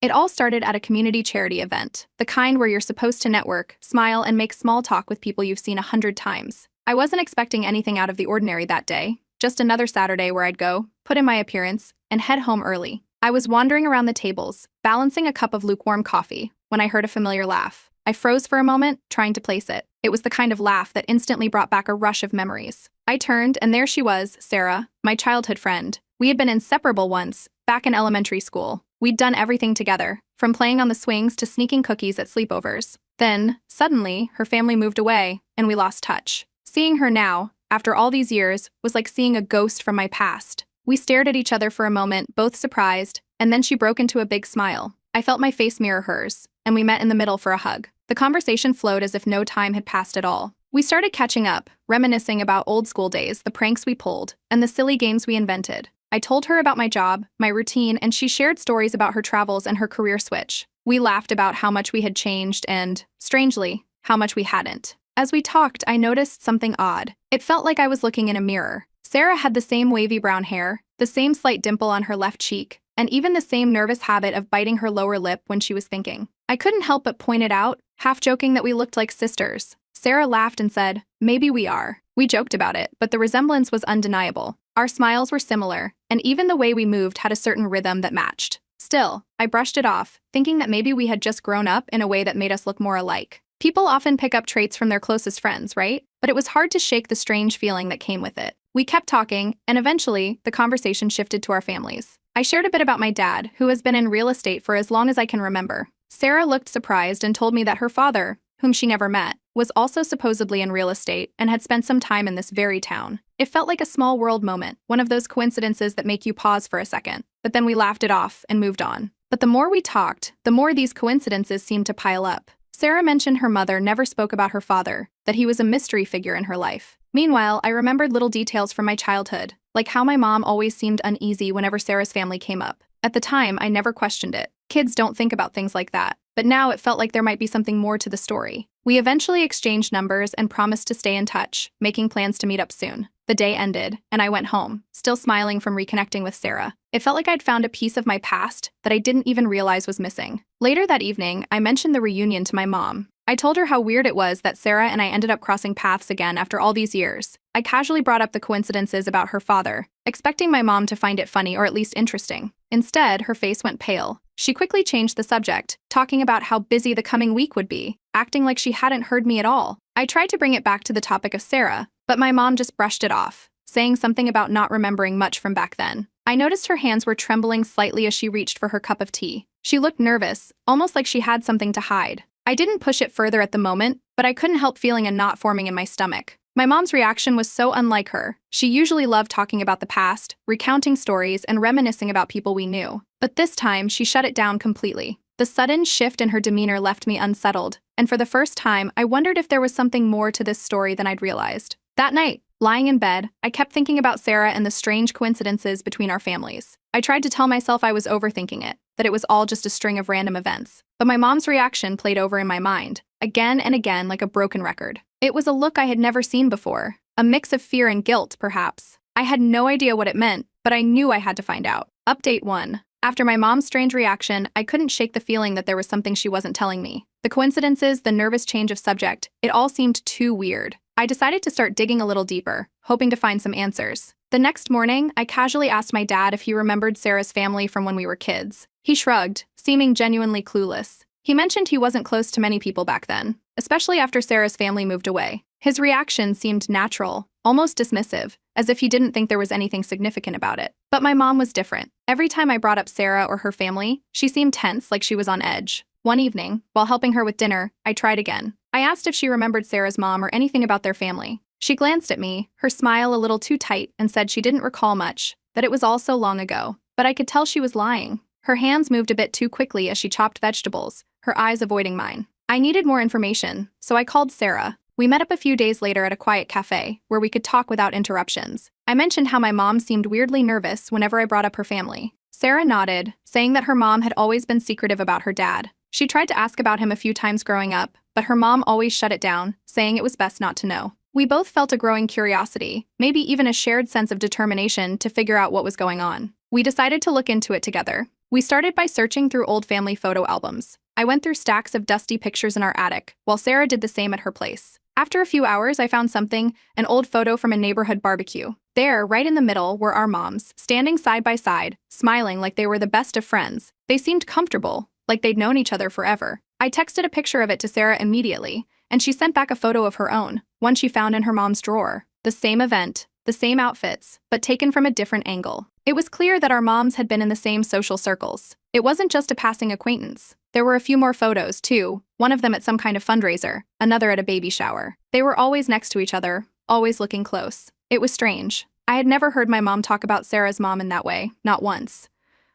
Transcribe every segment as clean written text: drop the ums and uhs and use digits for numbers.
It all started at a community charity event, the kind where you're supposed to network, smile, and make small talk with people you've seen 100 times. I wasn't expecting anything out of the ordinary that day, just another Saturday where I'd go, put in my appearance, and head home early. I was wandering around the tables, balancing a cup of lukewarm coffee, when I heard a familiar laugh. I froze for a moment, trying to place it. It was the kind of laugh that instantly brought back a rush of memories. I turned, and there she was, Sarah, my childhood friend. We had been inseparable once, back in elementary school. We'd done everything together, from playing on the swings to sneaking cookies at sleepovers. Then, suddenly, her family moved away, and we lost touch. Seeing her now, after all these years, was like seeing a ghost from my past. We stared at each other for a moment, both surprised, and then she broke into a big smile. I felt my face mirror hers, and we met in the middle for a hug. The conversation flowed as if no time had passed at all. We started catching up, reminiscing about old school days, the pranks we pulled, and the silly games we invented. I told her about my job, my routine, and she shared stories about her travels and her career switch. We laughed about how much we had changed and, strangely, how much we hadn't. As we talked, I noticed something odd. It felt like I was looking in a mirror. Sarah had the same wavy brown hair, the same slight dimple on her left cheek, and even the same nervous habit of biting her lower lip when she was thinking. I couldn't help but point it out, half joking that we looked like sisters. Sarah laughed and said, "Maybe we are." We joked about it, but the resemblance was undeniable. Our smiles were similar, and even the way we moved had a certain rhythm that matched. Still, I brushed it off, thinking that maybe we had just grown up in a way that made us look more alike. People often pick up traits from their closest friends, right? But it was hard to shake the strange feeling that came with it. We kept talking, and eventually, the conversation shifted to our families. I shared a bit about my dad, who has been in real estate for as long as I can remember. Sarah looked surprised and told me that her father, whom she never met, was also supposedly in real estate and had spent some time in this very town. It felt like a small world moment, one of those coincidences that make you pause for a second. But then we laughed it off and moved on. But the more we talked, the more these coincidences seemed to pile up. Sarah mentioned her mother never spoke about her father, that he was a mystery figure in her life. Meanwhile, I remembered little details from my childhood, like how my mom always seemed uneasy whenever Sarah's family came up. At the time, I never questioned it. Kids don't think about things like that. But now it felt like there might be something more to the story. We eventually exchanged numbers and promised to stay in touch, making plans to meet up soon. The day ended, and I went home, still smiling from reconnecting with Sarah. It felt like I'd found a piece of my past that I didn't even realize was missing. Later that evening, I mentioned the reunion to my mom. I told her how weird it was that Sarah and I ended up crossing paths again after all these years. I casually brought up the coincidences about her father, expecting my mom to find it funny or at least interesting. Instead, her face went pale. She quickly changed the subject, talking about how busy the coming week would be, acting like she hadn't heard me at all. I tried to bring it back to the topic of Sarah, but my mom just brushed it off, saying something about not remembering much from back then. I noticed her hands were trembling slightly as she reached for her cup of tea. She looked nervous, almost like she had something to hide. I didn't push it further at the moment, but I couldn't help feeling a knot forming in my stomach. My mom's reaction was so unlike her. She usually loved talking about the past, recounting stories, and reminiscing about people we knew. But this time, she shut it down completely. The sudden shift in her demeanor left me unsettled, and for the first time, I wondered if there was something more to this story than I'd realized. That night, lying in bed, I kept thinking about Sarah and the strange coincidences between our families. I tried to tell myself I was overthinking it, that it was all just a string of random events. But my mom's reaction played over in my mind, again and again like a broken record. It was a look I had never seen before, a mix of fear and guilt, perhaps. I had no idea what it meant, but I knew I had to find out. Update 1. After my mom's strange reaction, I couldn't shake the feeling that there was something she wasn't telling me. The coincidences, the nervous change of subject, it all seemed too weird. I decided to start digging a little deeper, hoping to find some answers. The next morning, I casually asked my dad if he remembered Sarah's family from when we were kids. He shrugged, seeming genuinely clueless. He mentioned he wasn't close to many people back then, especially after Sarah's family moved away. His reaction seemed natural, almost dismissive, as if he didn't think there was anything significant about it. But my mom was different. Every time I brought up Sarah or her family, she seemed tense, like she was on edge. One evening, while helping her with dinner, I tried again. I asked if she remembered Sarah's mom or anything about their family. She glanced at me, her smile a little too tight, and said she didn't recall much, that it was all so long ago. But I could tell she was lying. Her hands moved a bit too quickly as she chopped vegetables, her eyes avoiding mine. I needed more information, so I called Sarah. We met up a few days later at a quiet cafe, where we could talk without interruptions. I mentioned how my mom seemed weirdly nervous whenever I brought up her family. Sarah nodded, saying that her mom had always been secretive about her dad. She tried to ask about him a few times growing up, but her mom always shut it down, saying it was best not to know. We both felt a growing curiosity, maybe even a shared sense of determination to figure out what was going on. We decided to look into it together. We started by searching through old family photo albums. I went through stacks of dusty pictures in our attic, while Sarah did the same at her place. After a few hours, I found something, an old photo from a neighborhood barbecue. There, right in the middle, were our moms, standing side by side, smiling like they were the best of friends. They seemed comfortable, like they'd known each other forever. I texted a picture of it to Sarah immediately, and she sent back a photo of her own, one she found in her mom's drawer. The same event, the same outfits, but taken from a different angle. It was clear that our moms had been in the same social circles. It wasn't just a passing acquaintance. There were a few more photos, too, one of them at some kind of fundraiser, another at a baby shower. They were always next to each other, always looking close. It was strange. I had never heard my mom talk about Sarah's mom in that way, not once.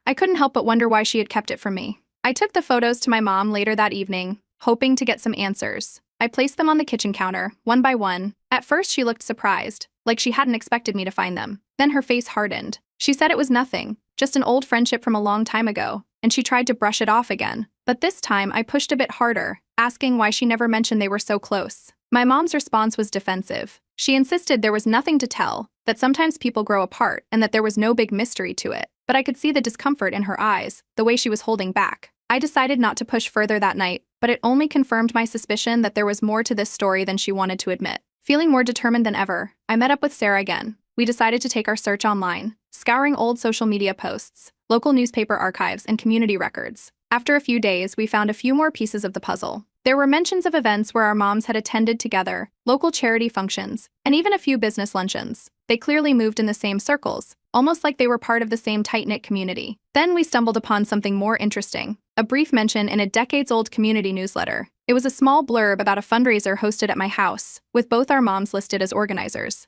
I couldn't help but wonder why she had kept it from me. I took the photos to my mom later that evening, hoping to get some answers. I placed them on the kitchen counter, one by one. At first she looked surprised, like she hadn't expected me to find them. Then her face hardened. She said it was nothing, just an old friendship from a long time ago, and she tried to brush it off again. But this time I pushed a bit harder, asking why she never mentioned they were so close. My mom's response was defensive. She insisted there was nothing to tell, that sometimes people grow apart, and that there was no big mystery to it. But I could see the discomfort in her eyes, the way she was holding back. I decided not to push further that night, but it only confirmed my suspicion that there was more to this story than she wanted to admit. Feeling more determined than ever, I met up with Sarah again. We decided to take our search online, scouring old social media posts, local newspaper archives, and community records. After a few days, we found a few more pieces of the puzzle. There were mentions of events where our moms had attended together, local charity functions, and even a few business luncheons. They clearly moved in the same circles, almost like they were part of the same tight-knit community. Then we stumbled upon something more interesting, a brief mention in a decades-old community newsletter. It was a small blurb about a fundraiser hosted at my house, with both our moms listed as organizers.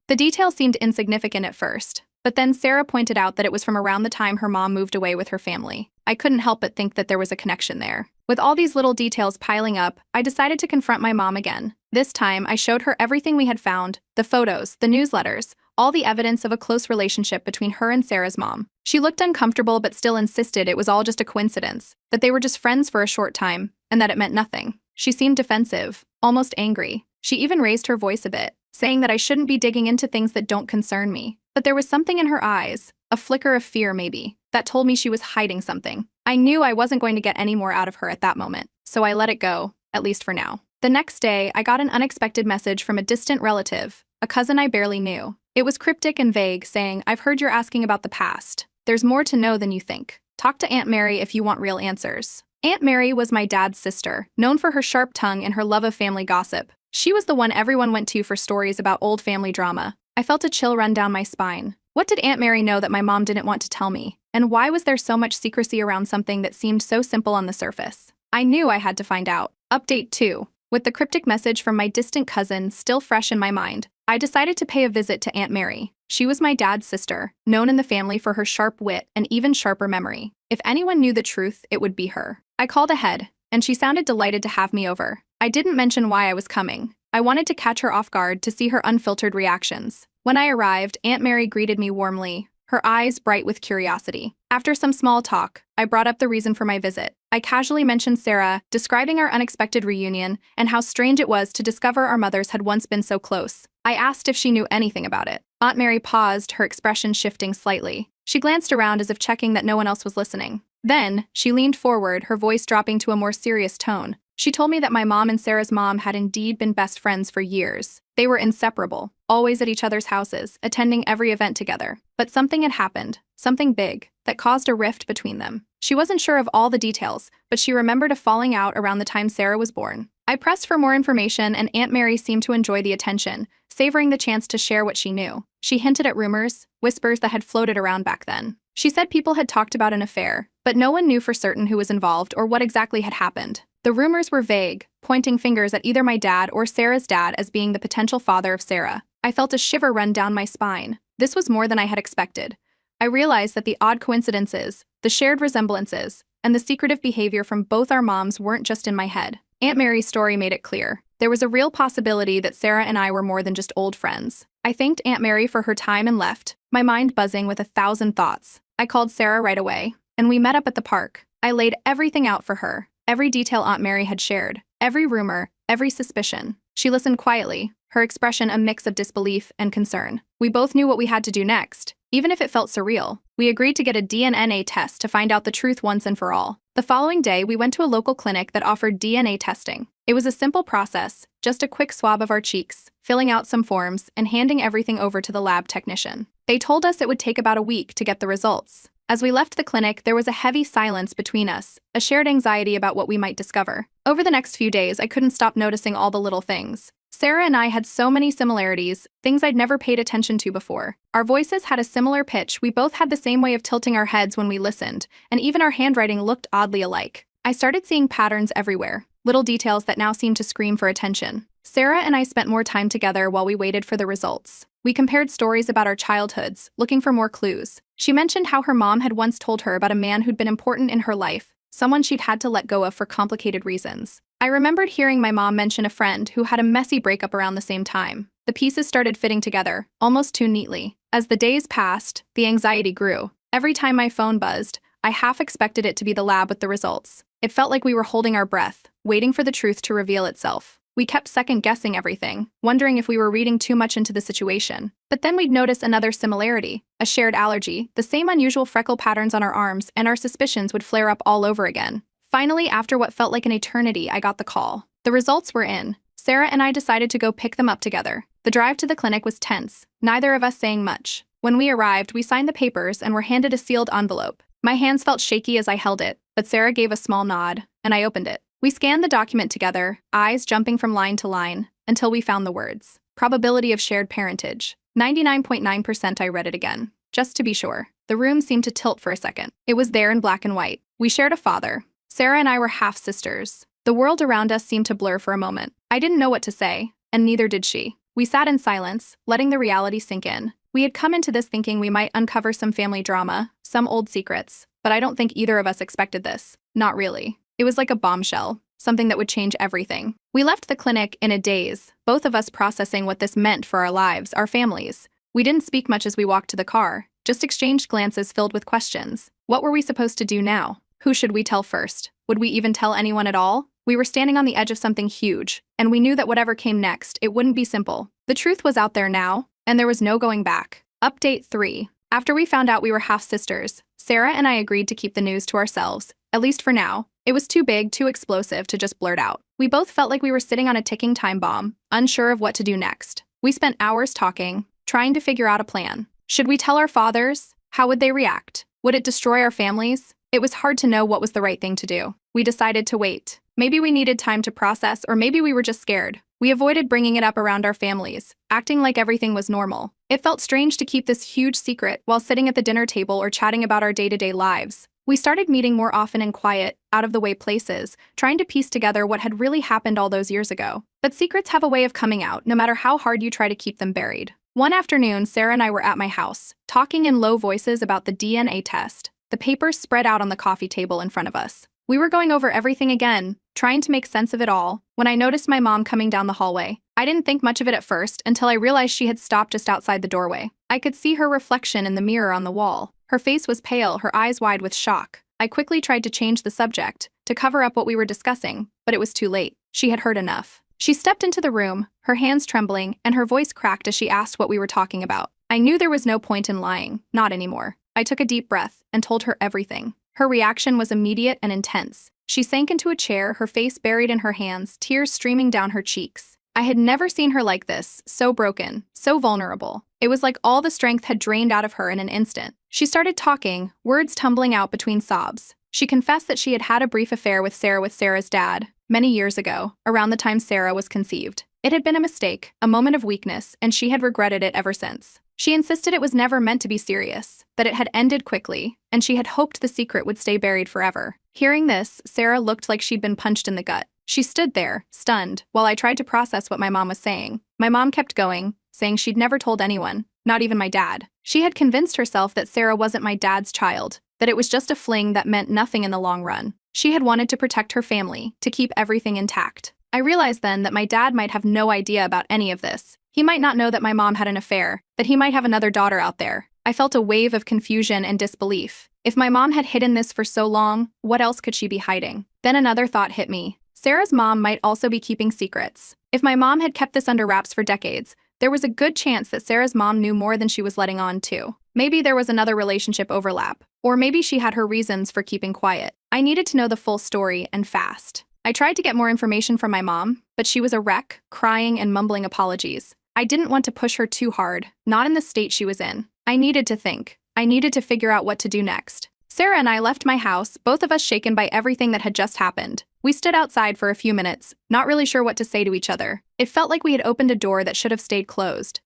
The detail seemed insignificant at first, but then Sarah pointed out that it was from around the time her mom moved away with her family. I couldn't help but think that there was a connection there. With all these little details piling up, I decided to confront my mom again. This time, I showed her everything we had found, the photos, the newsletters, all the evidence of a close relationship between her and Sarah's mom. She looked uncomfortable but still insisted it was all just a coincidence, that they were just friends for a short time, and that it meant nothing. She seemed defensive, almost angry. She even raised her voice a bit, saying that I shouldn't be digging into things that don't concern me. But there was something in her eyes, a flicker of fear maybe, that told me she was hiding something. I knew I wasn't going to get any more out of her at that moment, so I let it go, at least for now. The next day, I got an unexpected message from a distant relative, a cousin I barely knew. It was cryptic and vague, saying, "I've heard you're asking about the past. There's more to know than you think. Talk to Aunt Mary if you want real answers." Aunt Mary was my dad's sister, known for her sharp tongue and her love of family gossip. She was the one everyone went to for stories about old family drama. I felt a chill run down my spine. What did Aunt Mary know that my mom didn't want to tell me? And why was there so much secrecy around something that seemed so simple on the surface? I knew I had to find out. Update 2. With the cryptic message from my distant cousin still fresh in my mind, I decided to pay a visit to Aunt Mary. She was my dad's sister, known in the family for her sharp wit and even sharper memory. If anyone knew the truth, it would be her. I called ahead, and she sounded delighted to have me over. I didn't mention why I was coming. I wanted to catch her off guard to see her unfiltered reactions. When I arrived, Aunt Mary greeted me warmly, her eyes bright with curiosity. After some small talk, I brought up the reason for my visit. I casually mentioned Sarah, describing our unexpected reunion and how strange it was to discover our mothers had once been so close. I asked if she knew anything about it. Aunt Mary paused, her expression shifting slightly. She glanced around as if checking that no one else was listening. Then, she leaned forward, her voice dropping to a more serious tone. She told me that my mom and Sarah's mom had indeed been best friends for years. They were inseparable, always at each other's houses, attending every event together. But something had happened, something big, that caused a rift between them. She wasn't sure of all the details, but she remembered a falling out around the time Sarah was born. I pressed for more information, and Aunt Mary seemed to enjoy the attention, savoring the chance to share what she knew. She hinted at rumors, whispers that had floated around back then. She said people had talked about an affair, but no one knew for certain who was involved or what exactly had happened. The rumors were vague, pointing fingers at either my dad or Sarah's dad as being the potential father of Sarah. I felt a shiver run down my spine. This was more than I had expected. I realized that the odd coincidences, the shared resemblances, and the secretive behavior from both our moms weren't just in my head. Aunt Mary's story made it clear. There was a real possibility that Sarah and I were more than just old friends. I thanked Aunt Mary for her time and left, my mind buzzing with 1,000 thoughts. I called Sarah right away, and we met up at the park. I laid everything out for her. Every detail Aunt Mary had shared, every rumor, every suspicion. She listened quietly, her expression a mix of disbelief and concern. We both knew what we had to do next. even if it felt surreal. We agreed to get a DNA test to find out the truth once and for all. The following day, we went to a local clinic that offered DNA testing. It was a simple process, just a quick swab of our cheeks, filling out some forms, and handing everything over to the lab technician. They told us it would take about a week to get the results. As we left the clinic, there was a heavy silence between us, a shared anxiety about what we might discover. Over the next few days, I couldn't stop noticing all the little things. Sarah and I had so many similarities, things I'd never paid attention to before. Our voices had a similar pitch, we both had the same way of tilting our heads when we listened, and even our handwriting looked oddly alike. I started seeing patterns everywhere, little details that now seemed to scream for attention. Sarah and I spent more time together while we waited for the results. We compared stories about our childhoods, looking for more clues. She mentioned how her mom had once told her about a man who'd been important in her life, someone she'd had to let go of for complicated reasons. I remembered hearing my mom mention a friend who had a messy breakup around the same time. The pieces started fitting together, almost too neatly. As the days passed, the anxiety grew. Every time my phone buzzed, I half expected it to be the lab with the results. It felt like we were holding our breath, waiting for the truth to reveal itself. We kept second-guessing everything, wondering if we were reading too much into the situation. But then we'd notice another similarity, a shared allergy, the same unusual freckle patterns on our arms, and our suspicions would flare up all over again. Finally, after what felt like an eternity, I got the call. The results were in. Sarah and I decided to go pick them up together. The drive to the clinic was tense, neither of us saying much. When we arrived, we signed the papers and were handed a sealed envelope. My hands felt shaky as I held it, but Sarah gave a small nod, and I opened it. We scanned the document together, eyes jumping from line to line, until we found the words. Probability of shared parentage. 99.9%. I read it again, just to be sure. The room seemed to tilt for a second. It was there in black and white. We shared a father. Sarah and I were half-sisters. The world around us seemed to blur for a moment. I didn't know what to say, and neither did she. We sat in silence, letting the reality sink in. We had come into this thinking we might uncover some family drama, some old secrets, but I don't think either of us expected this. Not really. It was like a bombshell, something that would change everything. We left the clinic in a daze, both of us processing what this meant for our lives, our families. We didn't speak much as we walked to the car, just exchanged glances filled with questions. What were we supposed to do now? Who should we tell first? Would we even tell anyone at all? We were standing on the edge of something huge, and we knew that whatever came next, it wouldn't be simple. The truth was out there now, and there was no going back. Update 3. After we found out we were half-sisters, Sarah and I agreed to keep the news to ourselves, at least for now. It was too big, too explosive to just blurt out. We both felt like we were sitting on a ticking time bomb, unsure of what to do next. We spent hours talking, trying to figure out a plan. Should we tell our fathers? How would they react? Would it destroy our families? It was hard to know what was the right thing to do. We decided to wait. Maybe we needed time to process, or maybe we were just scared. We avoided bringing it up around our families, acting like everything was normal. It felt strange to keep this huge secret while sitting at the dinner table or chatting about our day-to-day lives. We started meeting more often in quiet, out-of-the-way places, trying to piece together what had really happened all those years ago. But secrets have a way of coming out, no matter how hard you try to keep them buried. One afternoon, Sarah and I were at my house, talking in low voices about the DNA test. The papers spread out on the coffee table in front of us. We were going over everything again, trying to make sense of it all, when I noticed my mom coming down the hallway. I didn't think much of it at first until I realized she had stopped just outside the doorway. I could see her reflection in the mirror on the wall. Her face was pale, her eyes wide with shock. I quickly tried to change the subject, to cover up what we were discussing, but it was too late. She had heard enough. She stepped into the room, her hands trembling, and her voice cracked as she asked what we were talking about. I knew there was no point in lying, not anymore. I took a deep breath and told her everything. Her reaction was immediate and intense. She sank into a chair, her face buried in her hands, tears streaming down her cheeks. I had never seen her like this, so broken, so vulnerable. It was like all the strength had drained out of her in an instant. She started talking, words tumbling out between sobs. She confessed that she had had a brief affair with Sarah's dad, many years ago, around the time Sarah was conceived. It had been a mistake, a moment of weakness, and she had regretted it ever since. She insisted it was never meant to be serious, that it had ended quickly, and she had hoped the secret would stay buried forever. Hearing this, Sarah looked like she'd been punched in the gut. She stood there, stunned, while I tried to process what my mom was saying. My mom kept going, saying she'd never told anyone, not even my dad. She had convinced herself that Sarah wasn't my dad's child, that it was just a fling that meant nothing in the long run. She had wanted to protect her family, to keep everything intact. I realized then that my dad might have no idea about any of this. He might not know that my mom had an affair, that he might have another daughter out there. I felt a wave of confusion and disbelief. If my mom had hidden this for so long, what else could she be hiding? Then another thought hit me. Sarah's mom might also be keeping secrets. If my mom had kept this under wraps for decades, There was a good chance that Sarah's mom knew more than she was letting on to. Maybe there was another relationship overlap, or maybe she had her reasons for keeping quiet. I needed to know the full story, and fast. I tried to get more information from my mom, but she was a wreck, crying and mumbling apologies. I didn't want to push her too hard, not in the state she was in. I needed to think. I needed to figure out what to do next. Sarah and I left my house, both of us shaken by everything that had just happened. We stood outside for a few minutes, not really sure what to say to each other. It felt like we had opened a door that should have stayed closed.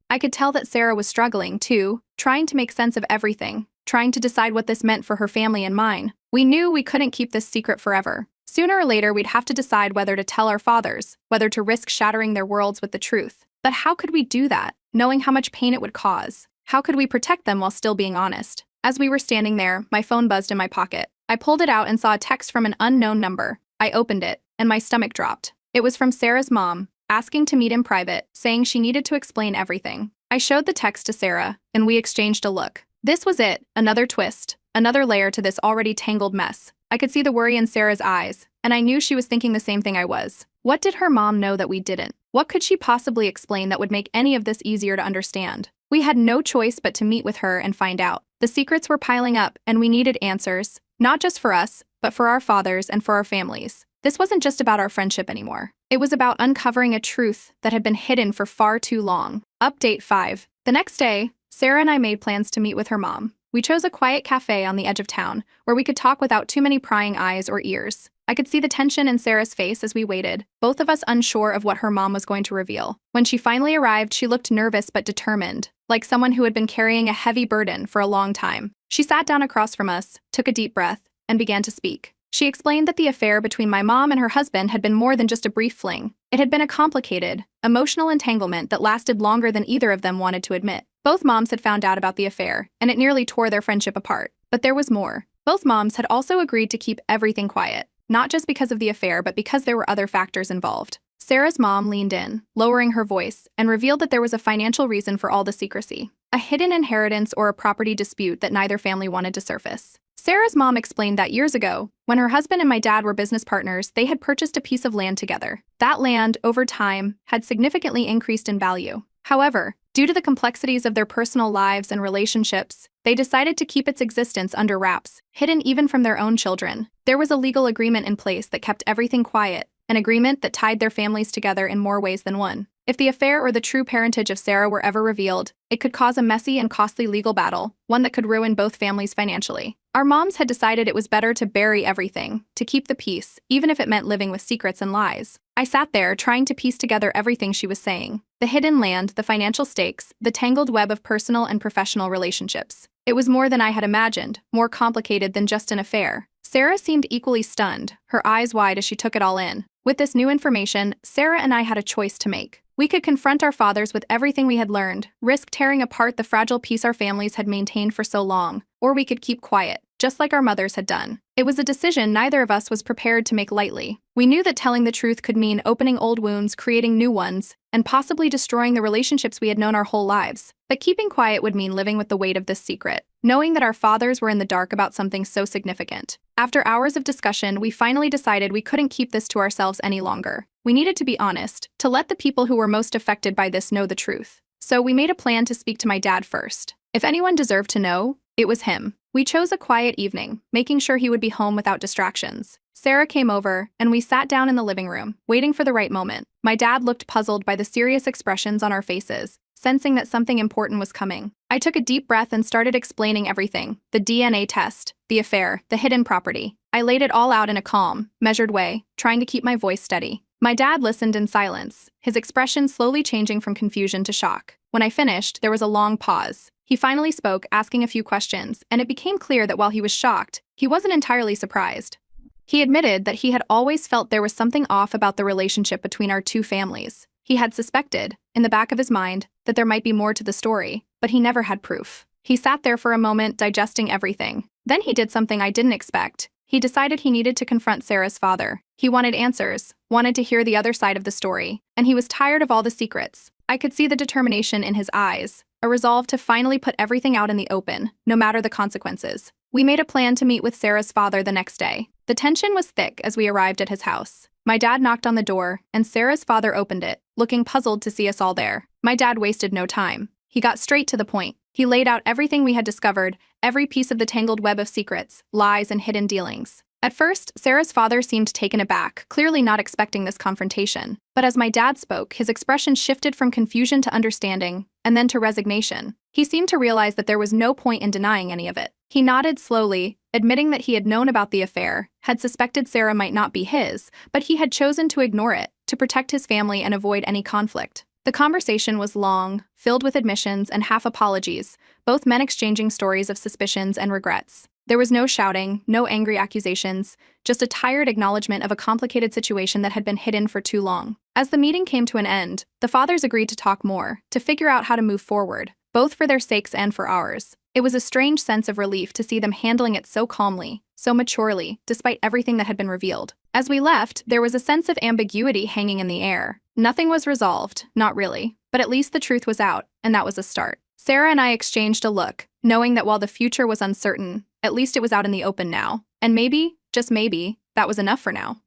I could tell that Sarah was struggling, too, trying to make sense of everything, trying to decide what this meant for her family and mine. We knew we couldn't keep this secret forever. Sooner or later, we'd have to decide whether to tell our fathers, whether to risk shattering their worlds with the truth. But how could we do that, knowing how much pain it would cause? How could we protect them while still being honest? As we were standing there, my phone buzzed in my pocket. I pulled it out and saw a text from an unknown number. I opened it, and my stomach dropped. It was from Sarah's mom, asking to meet in private, saying she needed to explain everything. I showed the text to Sarah, and we exchanged a look. This was it, another twist, another layer to this already tangled mess. I could see the worry in Sarah's eyes, and I knew she was thinking the same thing I was. What did her mom know that we didn't? What could she possibly explain that would make any of this easier to understand? We had no choice but to meet with her and find out. The secrets were piling up, and we needed answers, not just for us, but for our fathers and for our families. This wasn't just about our friendship anymore. It was about uncovering a truth that had been hidden for far too long. Update 5. The next day, Sarah and I made plans to meet with her mom. We chose a quiet cafe on the edge of town, where we could talk without too many prying eyes or ears. I could see the tension in Sarah's face as we waited, both of us unsure of what her mom was going to reveal. When she finally arrived, she looked nervous but determined, like someone who had been carrying a heavy burden for a long time. She sat down across from us, took a deep breath, and began to speak. She explained that the affair between my mom and her husband had been more than just a brief fling. It had been a complicated, emotional entanglement that lasted longer than either of them wanted to admit. Both moms had found out about the affair, and it nearly tore their friendship apart. But there was more. Both moms had also agreed to keep everything quiet, not just because of the affair, but because there were other factors involved. Sarah's mom leaned in, lowering her voice, and revealed that there was a financial reason for all the secrecy. A hidden inheritance or a property dispute that neither family wanted to surface. Sarah's mom explained that years ago, when her husband and my dad were business partners, they had purchased a piece of land together. That land, over time, had significantly increased in value. However, due to the complexities of their personal lives and relationships, they decided to keep its existence under wraps, hidden even from their own children. There was a legal agreement in place that kept everything quiet, an agreement that tied their families together in more ways than one. If the affair or the true parentage of Sarah were ever revealed, it could cause a messy and costly legal battle, one that could ruin both families financially. Our moms had decided it was better to bury everything, to keep the peace, even if it meant living with secrets and lies. I sat there trying to piece together everything she was saying. The hidden land, the financial stakes, the tangled web of personal and professional relationships. It was more than I had imagined, more complicated than just an affair. Sarah seemed equally stunned, her eyes wide as she took it all in. With this new information, Sarah and I had a choice to make. We could confront our fathers with everything we had learned, risk tearing apart the fragile peace our families had maintained for so long, or we could keep quiet, just like our mothers had done. It was a decision neither of us was prepared to make lightly. We knew that telling the truth could mean opening old wounds, creating new ones, and possibly destroying the relationships we had known our whole lives. But keeping quiet would mean living with the weight of this secret, knowing that our fathers were in the dark about something so significant. After hours of discussion, we finally decided we couldn't keep this to ourselves any longer. We needed to be honest, to let the people who were most affected by this know the truth. So we made a plan to speak to my dad first. If anyone deserved to know, it was him. We chose a quiet evening, making sure he would be home without distractions. Sarah came over, and we sat down in the living room, waiting for the right moment. My dad looked puzzled by the serious expressions on our faces, sensing that something important was coming. I took a deep breath and started explaining everything: the DNA test, the affair, the hidden property. I laid it all out in a calm, measured way, trying to keep my voice steady. My dad listened in silence, his expression slowly changing from confusion to shock. When I finished, there was a long pause. He finally spoke, asking a few questions, and it became clear that while he was shocked, he wasn't entirely surprised. He admitted that he had always felt there was something off about the relationship between our two families. He had suspected, in the back of his mind, that there might be more to the story, but he never had proof. He sat there for a moment, digesting everything. Then he did something I didn't expect. He decided he needed to confront Sarah's father. He wanted answers, wanted to hear the other side of the story, and he was tired of all the secrets. I could see the determination in his eyes, a resolve to finally put everything out in the open, no matter the consequences. We made a plan to meet with Sarah's father the next day. The tension was thick as we arrived at his house. My dad knocked on the door, and Sarah's father opened it, looking puzzled to see us all there. My dad wasted no time. He got straight to the point. He laid out everything we had discovered, every piece of the tangled web of secrets, lies, and hidden dealings. At first, Sarah's father seemed taken aback, clearly not expecting this confrontation. But as my dad spoke, his expression shifted from confusion to understanding, and then to resignation. He seemed to realize that there was no point in denying any of it. He nodded slowly, admitting that he had known about the affair, had suspected Sarah might not be his, but he had chosen to ignore it, to protect his family and avoid any conflict. The conversation was long, filled with admissions and half apologies, both men exchanging stories of suspicions and regrets. There was no shouting, no angry accusations, just a tired acknowledgement of a complicated situation that had been hidden for too long. As the meeting came to an end, the fathers agreed to talk more, to figure out how to move forward, both for their sakes and for ours. It was a strange sense of relief to see them handling it so calmly, so maturely, despite everything that had been revealed. As we left, there was a sense of ambiguity hanging in the air. Nothing was resolved, not really, but at least the truth was out, and that was a start. Sarah and I exchanged a look, knowing that while the future was uncertain, at least it was out in the open now. And maybe, just maybe, that was enough for now.